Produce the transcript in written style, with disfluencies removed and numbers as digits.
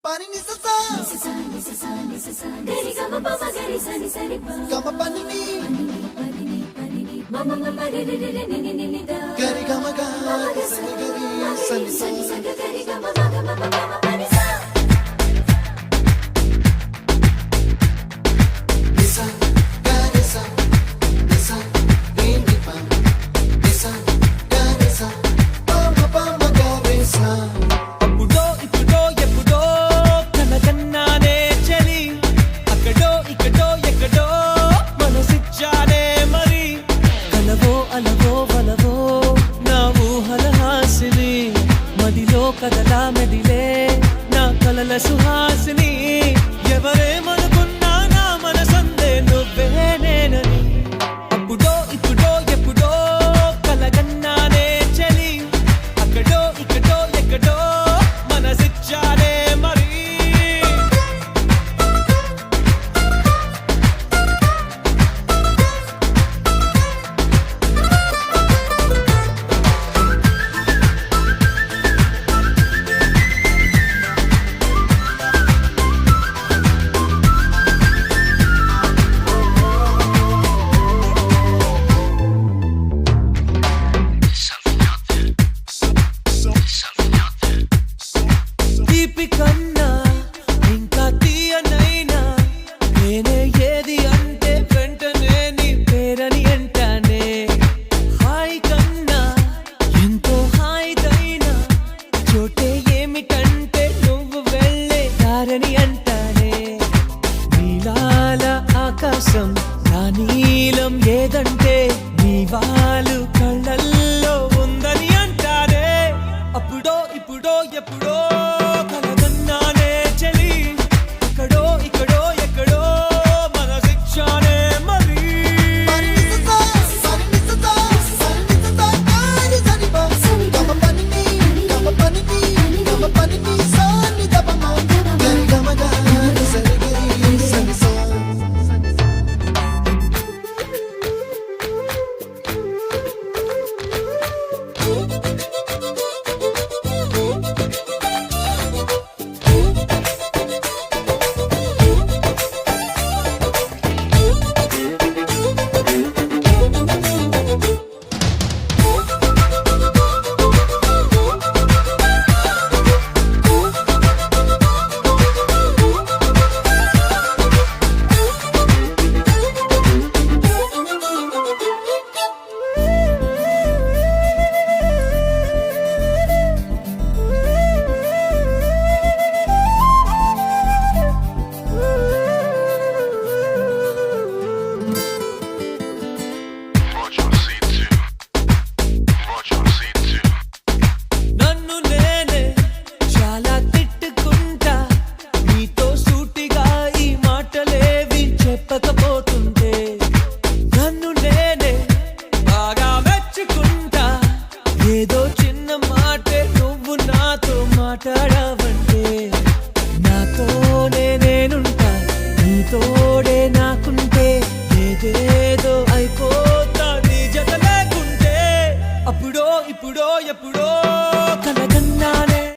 Pani ni sa sa gari ga ma pa ma gari sa ni sa ri pa ga ma pa ni ma ma ma ma ri ri ri ni ni ni ni da gari ga ma ga sa ni gari sa ni sa gari ga ma ma ga ma pa ma pa ni sa ni sa gari sa ni sa ri ni pa ni sa gari sa pa ma gari sa కదలా మెదిలే నా కలల సుహాసిని ఎవరేమనుకున్నా నా మనసందే నువ్వే నేనని అప్పుడో ఇప్పుడో ఎప్పుడో కలగన్నానే చలి అక్కడో ఇక్కడో ఎక్కడో మనసిచ్చానే మరి తీపి కన్ను